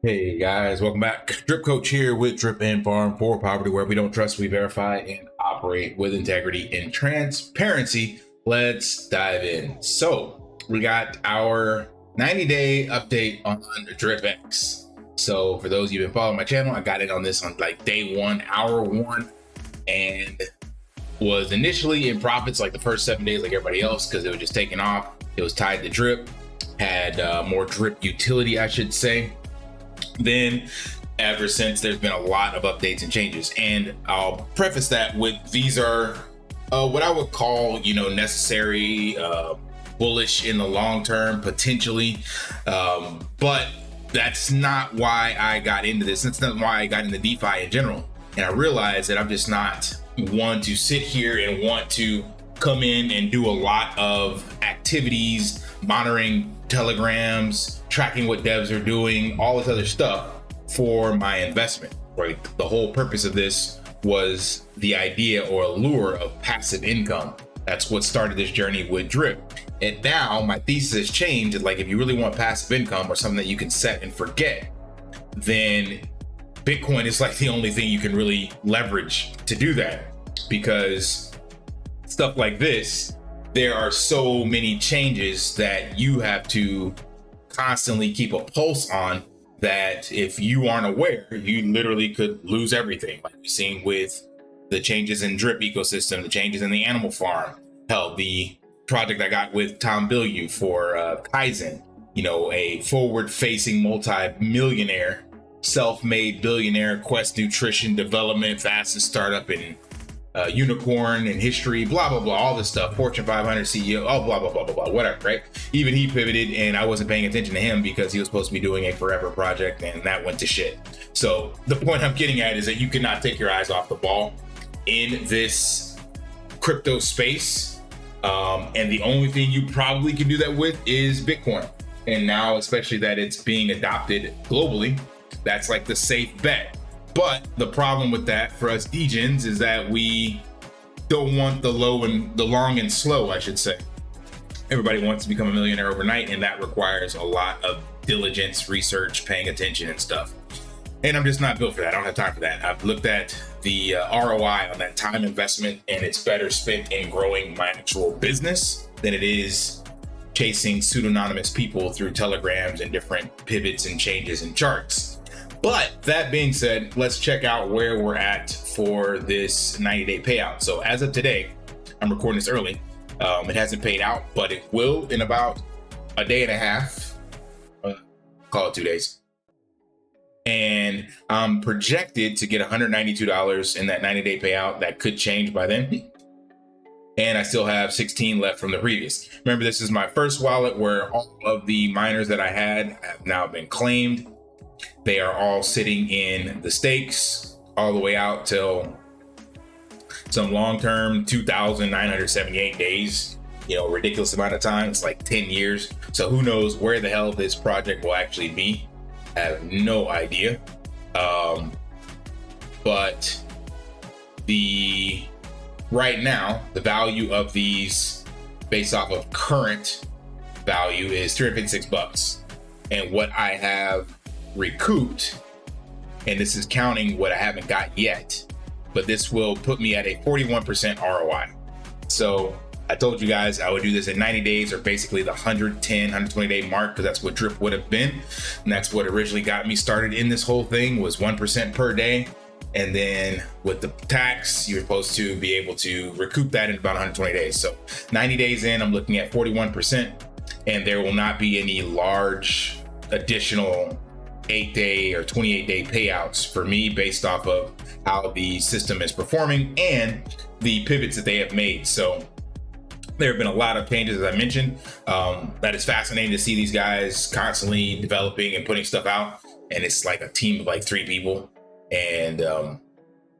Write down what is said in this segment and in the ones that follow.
Hey guys, welcome back. DripCoach here with Drip and Farm for Poverty, where we don't trust, we verify, and operate with integrity and transparency. Let's dive in. So we got our 90-day update on the DripX. So for those of you who've been following my channel, I got it on this on like day one, hour one, and was initially in profits like the first 7 days like everybody else because it was just taking off. It was tied to drip, had more drip utility, I should say. Then ever since, there's been a lot of updates and changes, and I'll preface that with these are what I would call, necessary, bullish in the long term potentially, but that's not why I got into this. That's not why I got into DeFi in general. And I realized that I'm just not one to sit here and want to come in and do a lot of activities, monitoring telegrams, tracking what devs are doing, all this other stuff for my investment. Right? The whole purpose of this was the idea or allure of passive income. That's what started this journey with Drip. And now my thesis has changed. It's like, if you really want passive income or something that you can set and forget, then Bitcoin is like the only thing you can really leverage to do that. Because stuff like this, there are so many changes that you have to constantly keep a pulse on, that if you aren't aware, you literally could lose everything. Like we've seen with the changes in Drip ecosystem, the changes in the animal farm. Hell, the project I got with Tom Bilyeu for Kaizen, a forward-facing multi-millionaire, self-made billionaire, Quest Nutrition Development, fastest startup in unicorn in history, blah blah blah, all this stuff, Fortune 500 CEO, oh blah blah blah blah blah, whatever, right? Even he pivoted, and I wasn't paying attention to him because he was supposed to be doing a forever project, and that went to shit. So the point I'm getting at is that you cannot take your eyes off the ball in this crypto space, and the only thing you probably can do that with is Bitcoin. And now, especially that it's being adopted globally, that's like the safe bet. But the problem with that for us degens is that we don't want the long and slow, I should say. Everybody wants to become a millionaire overnight, and that requires a lot of diligence, research, paying attention and stuff. And I'm just not built for that. I don't have time for that. I've looked at the ROI on that time investment, and it's better spent in growing my actual business than it is chasing pseudonymous people through telegrams and different pivots and changes and charts. But that being said, let's check out where we're at for this 90-day payout. So as of today, I'm recording this early. It hasn't paid out, but it will in about a day and a half, call it 2 days. And I'm projected to get $192 in that 90-day payout. That could change by then. And I still have 16 left from the previous. Remember, this is my first wallet where all of the miners that I had have now been claimed. They are all sitting in the stakes all the way out till some long-term 2,978 days, ridiculous amount of time. It's like 10 years. So who knows where the hell this project will actually be? I have no idea. But right now, the value of these based off of current value is $356. And what I have recouped, and this is counting what I haven't got yet, but this will put me at a 41% ROI. So I told you guys I would do this in 90 days, or basically the 120 day mark, because that's what Drip would have been. And that's what originally got me started in this whole thing, was 1% per day. And then with the tax, you're supposed to be able to recoup that in about 120 days. So 90 days in, I'm looking at 41%, and there will not be any large additional 8-day or 28-day payouts for me based off of how the system is performing and the pivots that they have made. So there have been a lot of changes, as I mentioned. That is fascinating to see these guys constantly developing and putting stuff out. And it's like a team of like 3 people. And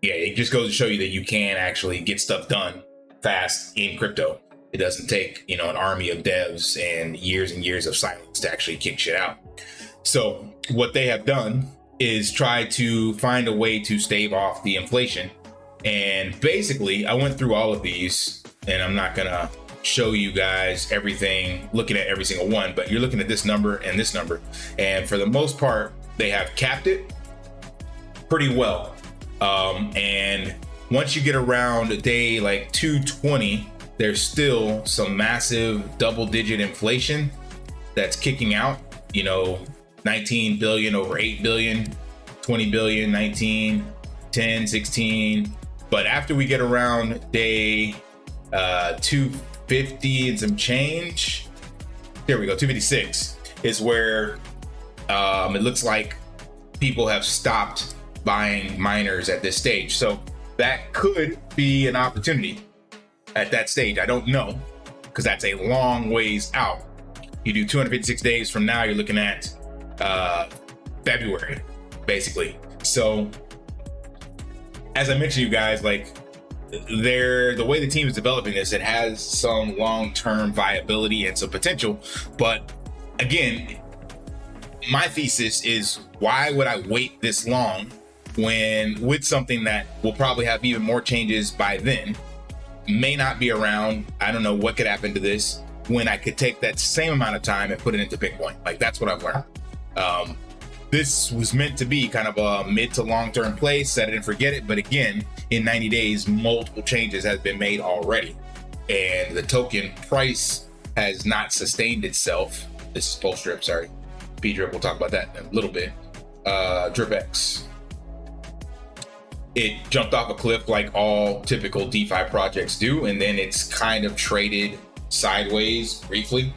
it just goes to show you that you can actually get stuff done fast in crypto. It doesn't take, an army of devs and years of silence to actually kick shit out. So what they have done is try to find a way to stave off the inflation. And basically, I went through all of these, and I'm not gonna show you guys everything, looking at every single one, but you're looking at this number and this number. And for the most part, they have capped it pretty well. And once you get around day like 220, there's still some massive double-digit inflation that's kicking out. 19 billion over 8 billion, 20 billion, 19, 10, 16. But after we get around day 250 and some change, there we go, 256 is where it looks like people have stopped buying miners at this stage. So that could be an opportunity at that stage. I don't know, because that's a long ways out. You do 256 days from now, you're looking at February, basically. So as I mentioned to you guys, like the way the team is developing this, it has some long-term viability and some potential. But again, my thesis is, why would I wait this long when with something that will probably have even more changes by then, may not be around? I don't know what could happen to this, when I could take that same amount of time and put it into Bitcoin. Like, that's what I've learned. This was meant to be kind of a mid to long-term play, set it and forget it. But again, in 90 days, multiple changes have been made already. And the token price has not sustained itself. This is post-drip, sorry. P-drip, we'll talk about that in a little bit. DripX. It jumped off a cliff like all typical DeFi projects do, and then it's kind of traded sideways briefly.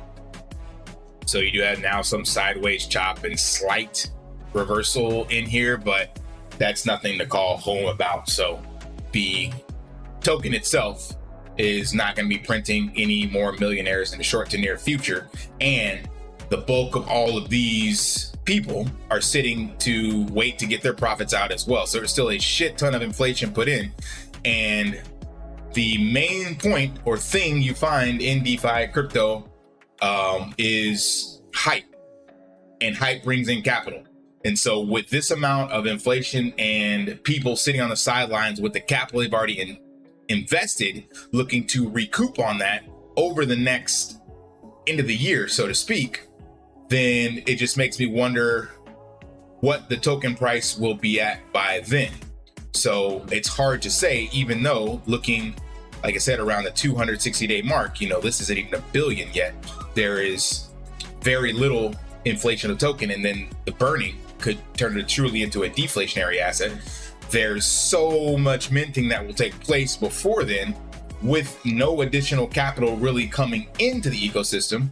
So you do have now some sideways chop and slight reversal in here, but that's nothing to call home about. So the token itself is not going to be printing any more millionaires in the short to near future. And the bulk of all of these people are sitting to wait to get their profits out as well. So there's still a shit ton of inflation put in. And the main point or thing you find in DeFi crypto is hype, and hype brings in capital. And so with this amount of inflation and people sitting on the sidelines with the capital they've already invested, looking to recoup on that over the next end of the year, so to speak, then it just makes me wonder what the token price will be at by then. So it's hard to say, even though looking, like I said, around the 260-day mark, this isn't even $1 billion yet. There is very little inflation of token, and then the burning could turn it truly into a deflationary asset. There's so much minting that will take place before then, with no additional capital really coming into the ecosystem.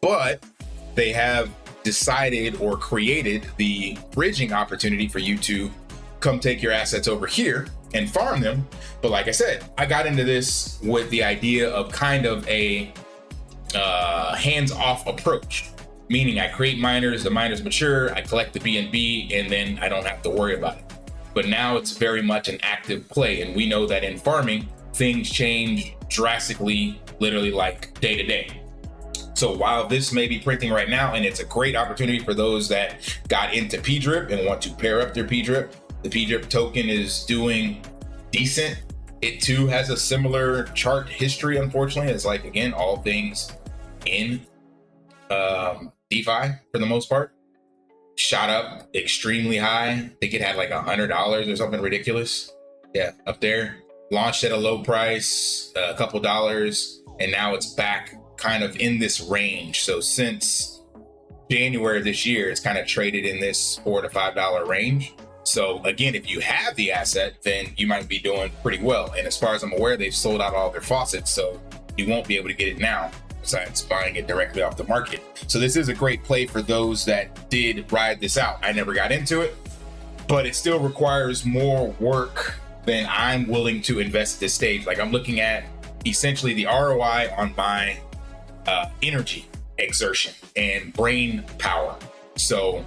But they have decided or created the bridging opportunity for you to come take your assets over here and farm them. But like I said, I got into this with the idea of kind of a hands-off approach, meaning I create miners, the miners mature, I collect the BNB, and then I don't have to worry about it. But now it's very much an active play, and we know that in farming, things change drastically, literally like day to day. So while this may be printing right now, and it's a great opportunity for those that got into P-drip and want to pair up their P-drip, the P-drip token is doing decent. It too has a similar chart history, unfortunately. It's like, again, all things in DeFi for the most part. Shot up extremely high. I think it had like $100 or something ridiculous. Yeah, up there. Launched at a low price, a couple dollars, and now it's back kind of in this range. So since January this year, it's kind of traded in this $4 to $5 range. So again, if you have the asset, then you might be doing pretty well. And as far as I'm aware, they've sold out all their faucets, so you won't be able to get it now, besides buying it directly off the market. So this is a great play for those that did ride this out. I never got into it, but it still requires more work than I'm willing to invest at this stage. Like, I'm looking at essentially the ROI on my energy exertion and brain power. So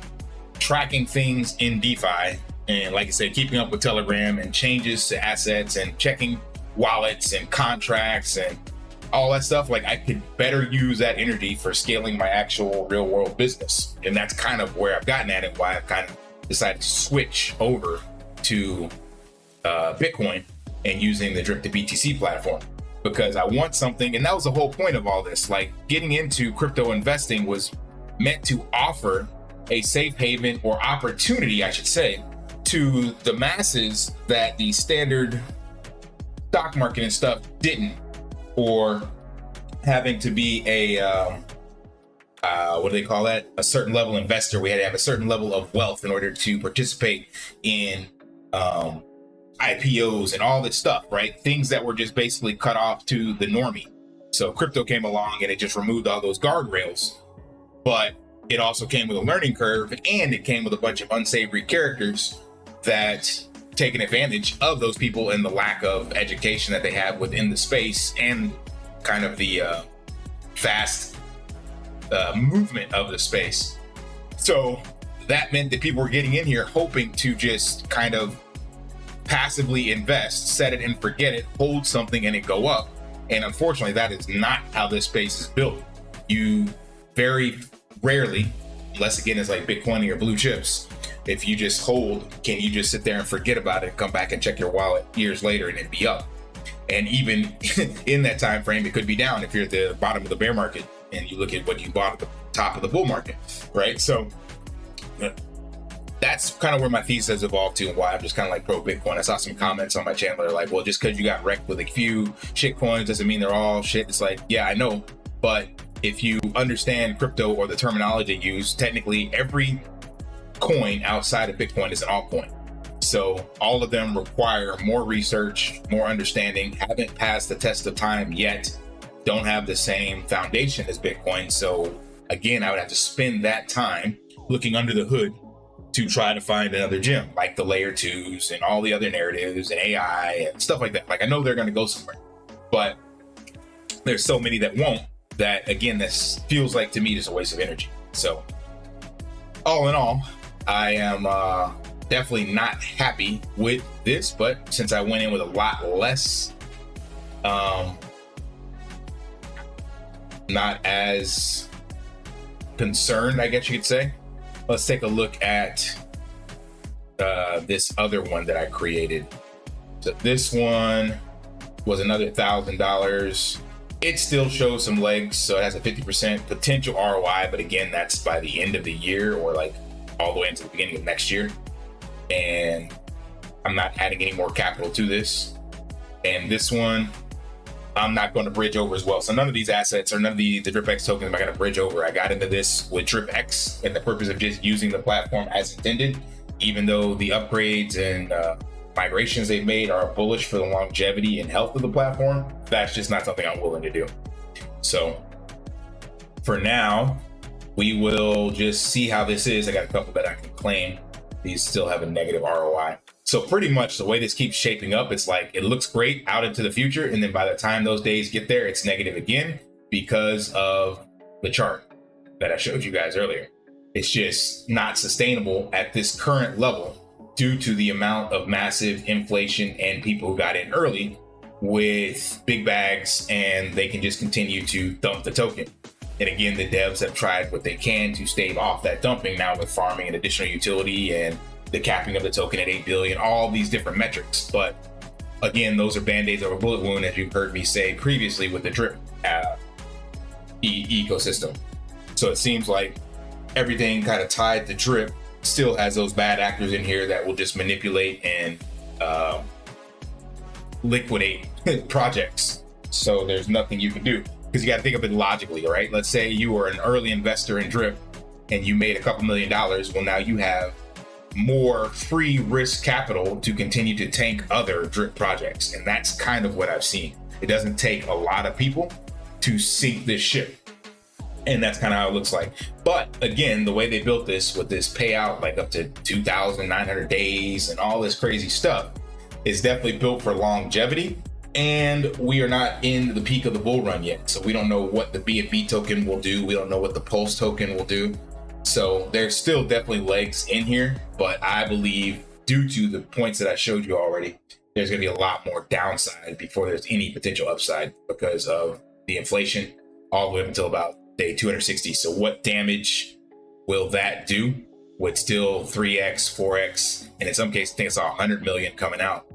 tracking things in DeFi, and like I said, keeping up with Telegram and changes to assets and checking wallets and contracts and all that stuff, like I could better use that energy for scaling my actual real world business. And that's kind of where I've gotten at it, why I've kind of decided to switch over to Bitcoin and using the Drip to BTC platform, because I want something. And that was the whole point of all this. Like, getting into crypto investing was meant to offer a safe haven, or opportunity, I should say, to the masses that the standard stock market and stuff didn't, or having to be a what do they call that? A certain level investor. We had to have a certain level of wealth in order to participate in IPOs and all this stuff, right? Things that were just basically cut off to the normie. So crypto came along and it just removed all those guardrails, but it also came with a learning curve, and it came with a bunch of unsavory characters that taken advantage of those people and the lack of education that they have within the space, and kind of the fast movement of the space. So that meant that people were getting in here hoping to just kind of passively invest, set it and forget it, hold something and it go up. And unfortunately, that is not how this space is built. You very rarely, unless again it's like Bitcoin or blue chips, if you just hold, can you just sit there and forget about it and come back and check your wallet years later and it'd be up? And even in that time frame, it could be down if you're at the bottom of the bear market and you look at what you bought at the top of the bull market, right? So that's kind of where my thesis has evolved to, and why I'm just kind of like pro Bitcoin. I saw some comments on my channel that are like, well, just because you got wrecked with a few shit coins doesn't mean they're all shit. It's like, yeah, I know, but if you understand crypto or the terminology used, technically every coin outside of Bitcoin is an altcoin. So all of them require more research, more understanding, haven't passed the test of time yet, don't have the same foundation as Bitcoin. So again, I would have to spend that time looking under the hood to try to find another gem, like the layer twos and all the other narratives and AI and stuff like that. Like, I know they're going to go somewhere, but there's so many that won't, that again, this feels like to me just a waste of energy. So all in all, I am definitely not happy with this, but since I went in with a lot less, not as concerned, I guess you could say. Let's take a look at this other one that I created. So this one was another $1,000. It still shows some legs, so it has a 50% potential ROI, but again, that's by the end of the year, or like all the way into the beginning of next year. And I'm not adding any more capital to this. And this one, I'm not going to bridge over as well. So none of these assets, or none of the DripX tokens am I going to bridge over. I got into this with DripX and the purpose of just using the platform as intended, even though the upgrades and migrations they've made are bullish for the longevity and health of the platform. That's just not something I'm willing to do. So for now, we will just see how this is. I got a couple that I can claim. These still have a negative ROI. So pretty much the way this keeps shaping up, it's like it looks great out into the future, and then by the time those days get there, it's negative again because of the chart that I showed you guys earlier. It's just not sustainable at this current level due to the amount of massive inflation and people who got in early with big bags, and they can just continue to dump the token. And again, the devs have tried what they can to stave off that dumping now with farming and additional utility and the capping of the token at 8 billion, all these different metrics. But again, those are band-aids over a bullet wound, as you've heard me say previously with the drip ecosystem. So it seems like everything kind of tied to drip still has those bad actors in here that will just manipulate and liquidate projects. So there's nothing you can do, because you got to think of it logically, right? Let's say you were an early investor in drip and you made a couple $1 million. Well, now you have more free risk capital to continue to tank other drip projects. And that's kind of what I've seen. It doesn't take a lot of people to sink this ship. And that's kind of how it looks like. But again, the way they built this with this payout, like up to 2,900 days and all this crazy stuff, is definitely built for longevity. And we are not in the peak of the bull run yet. So we don't know what the BFB token will do. We don't know what the Pulse token will do. So there's still definitely legs in here, but I believe due to the points that I showed you already, there's going to be a lot more downside before there's any potential upside because of the inflation all the way up until about day 260. So what damage will that do with still 3x, 4x, and in some cases, I think it's 100 million coming out,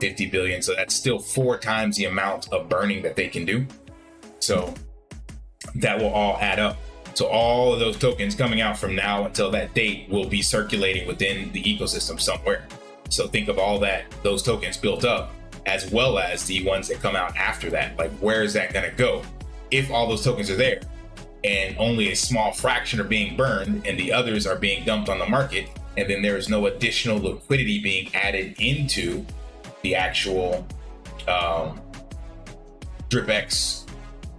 50 billion. So that's still 4 times the amount of burning that they can do. So that will all add up. So all of those tokens coming out from now until that date will be circulating within the ecosystem somewhere. So think of all those tokens built up, as well as the ones that come out after that. Like, where is that going to go? If all those tokens are there and only a small fraction are being burned and the others are being dumped on the market, and then there is no additional liquidity being added into the actual DripX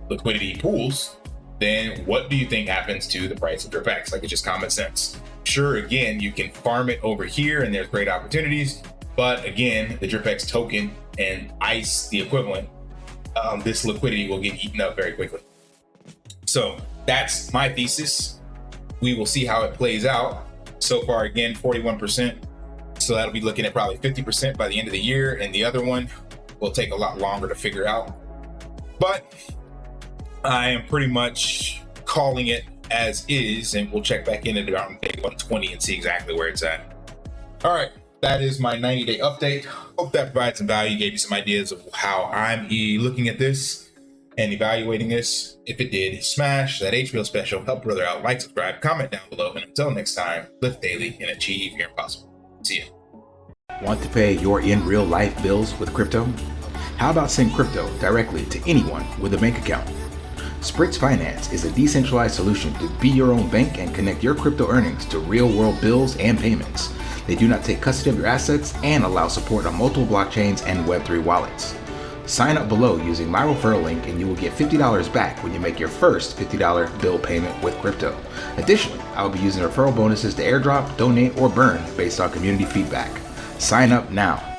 liquidity pools, then what do you think happens to the price of DripX? Like, it's just common sense. Sure, again, you can farm it over here and there's great opportunities, but again, the DripX token and ICE, the equivalent, this liquidity will get eaten up very quickly. So that's my thesis. We will see how it plays out. So far, again, 41%. So that'll be looking at probably 50% by the end of the year. And the other one will take a lot longer to figure out. But I am pretty much calling it as is, and we'll check back in at around day 120 and see exactly where it's at. All right, that is my 90-day update. Hope that provides some value, gave you some ideas of how I'm looking at this and evaluating this. If it did, smash that HBO special, help a brother out, like, subscribe, comment down below, and until next time, lift daily and achieve your impossible. See ya. Want to pay your in real life bills with crypto? How about send crypto directly to anyone with a bank account? SPRITZ Finance is a decentralized solution to be your own bank and connect your crypto earnings to real-world bills and payments. They do not take custody of your assets and allow support on multiple blockchains and Web3 wallets. Sign up below using my referral link and you will get $50 back when you make your first $50 bill payment with crypto. Additionally, I will be using referral bonuses to airdrop, donate, or burn based on community feedback. Sign up now.